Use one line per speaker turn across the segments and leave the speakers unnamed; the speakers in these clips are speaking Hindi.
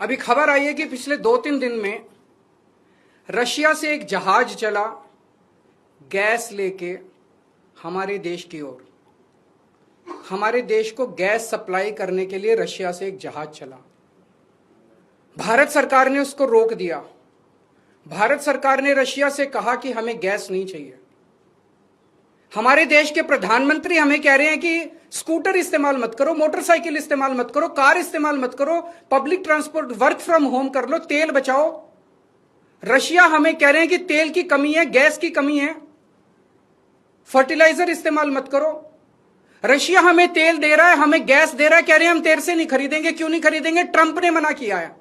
अभी खबर आई है कि पिछले 2-3 दिन में रशिया से एक जहाज चला गैस लेके हमारे देश की ओर। हमारे देश को गैस सप्लाई करने के लिए रशिया से एक जहाज चला। भारत सरकार ने उसको रोक दिया। भारत सरकार ने रशिया से कहा कि हमें गैस नहीं चाहिए। हमारे देश के प्रधानमंत्री हमें कह रहे हैं कि स्कूटर इस्तेमाल मत करो, मोटरसाइकिल इस्तेमाल मत करो, कार इस्तेमाल मत करो, public transport, work from home कर लो, तेल बचाओ। रशिया हमें कह रहे हैं कि तेल की कमी है, गैस की कमी है, फर्टिलाइजर इस्तेमाल मत करो। रशिया हमें तेल दे रहा है, हमें गैस दे रहा है, कह रहे हैं हम तेरे से नहीं खरीदेंगे। क्यों नहीं खरीदेंगे? ट्रंप ने मना किया है।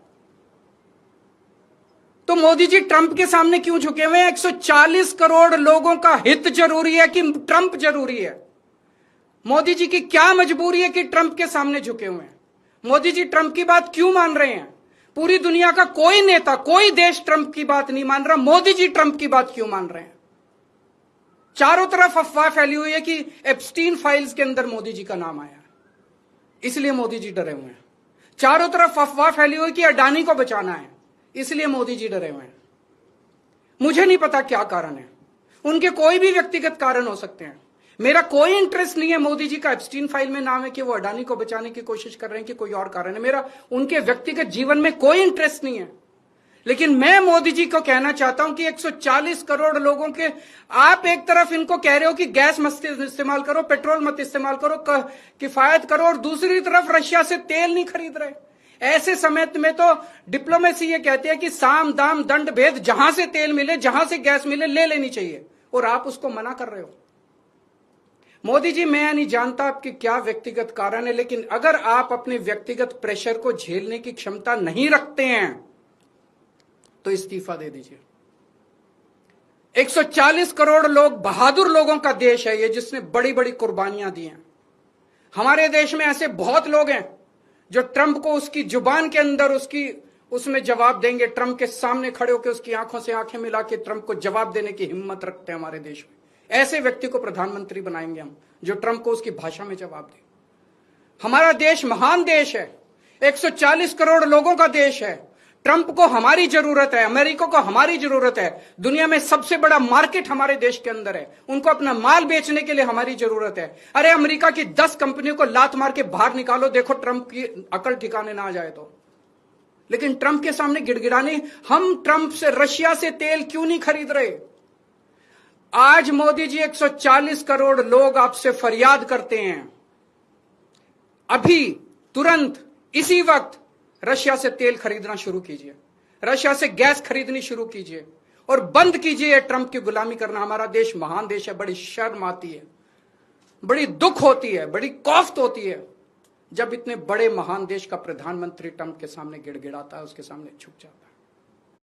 तो मोदी जी ट्रंप के सामने क्यों झुके हुए हैं? 140 करोड़ लोगों का हित जरूरी है कि ट्रंप जरूरी है? मोदी जी की क्या मजबूरी है कि ट्रंप के सामने झुके हुए हैं? मोदी जी ट्रंप की बात क्यों मान रहे हैं? पूरी दुनिया का कोई नेता, कोई देश ट्रंप की बात नहीं मान रहा, मोदी जी ट्रंप की बात क्यों मान रहे हैं? चारों तरफ अफवाह फैली हुई है कि एप्स्टीन फाइल्स के अंदर मोदी जी का नाम आया, इसलिए मोदी जी डरे हुए हैं। चारों तरफ अफवाह फैली हुई है कि अडानी को बचाना है, इसलिए मोदी जी डरे हुए हैं। मुझे नहीं पता क्या कारण है, उनके कोई भी व्यक्तिगत कारण हो सकते हैं। मेरा कोई इंटरेस्ट नहीं है मोदी जी का एप्स्टीन फाइल में नाम है कि वो अडानी को बचाने की कोशिश कर रहे हैं कि कोई और कारण है। मेरा उनके व्यक्तिगत जीवन में कोई इंटरेस्ट नहीं है। लेकिन मैं मोदी जी को कहना चाहता हूं कि 140 करोड़ लोगों के आप एक तरफ इनको कह रहे हो कि गैस मत इस्तेमाल करो, पेट्रोल मत इस्तेमाल करो, किफायत करो, और दूसरी तरफ रशिया से तेल नहीं खरीद रहे। ऐसे समय में तो डिप्लोमेसी ये कहती है कि साम दाम दंड भेद, जहां से तेल मिले, जहां से गैस मिले, ले लेनी चाहिए, और आप उसको मना कर रहे हो। मोदी जी, मैं नहीं जानता आपके क्या व्यक्तिगत कारण है, लेकिन अगर आप अपने व्यक्तिगत प्रेशर को झेलने की क्षमता नहीं रखते हैं तो इस्तीफा दे दीजिए। 140 करोड़ लोग, बहादुर लोगों का देश है ये, जिसने बड़ी बड़ी कुर्बानियां दी हैं। हमारे देश में ऐसे बहुत लोग हैं जो ट्रंप को उसकी जुबान के अंदर उसमें जवाब देंगे, ट्रंप के सामने खड़े होकर उसकी आंखों से आंखें मिला के ट्रंप को जवाब देने की हिम्मत रखते हैं हमारे देश में। ऐसे व्यक्ति को प्रधानमंत्री बनाएंगे हम, जो ट्रंप को उसकी भाषा में जवाब दे। हमारा देश महान देश है, 140 करोड़ लोगों का देश है। ट्रंप को हमारी जरूरत है, अमेरिका को हमारी जरूरत है, दुनिया में सबसे बड़ा मार्केट हमारे देश के अंदर है, उनको अपना माल बेचने के लिए हमारी जरूरत है। अरे अमेरिका की 10 कंपनियों को लात मार के बाहर निकालो, देखो ट्रंप की अकल ठिकाने ना आ जाए तो। लेकिन ट्रंप के सामने गिड़गिड़ाने, हम ट्रंप से, रशिया से तेल क्यों नहीं खरीद रहे? आज मोदी जी 140 करोड़ लोग आपसे फरियाद करते हैं, अभी तुरंत इसी वक्त रशिया से तेल खरीदना शुरू कीजिए, रशिया से गैस खरीदनी शुरू कीजिए, और बंद कीजिए ट्रंप की गुलामी करना। हमारा देश महान देश है। बड़ी शर्म आती है, बड़ी दुख होती है, बड़ी कौफ्त होती है जब इतने बड़े महान देश का प्रधानमंत्री ट्रंप के सामने गिड़गिड़ाता है, उसके सामने झुक जाता है।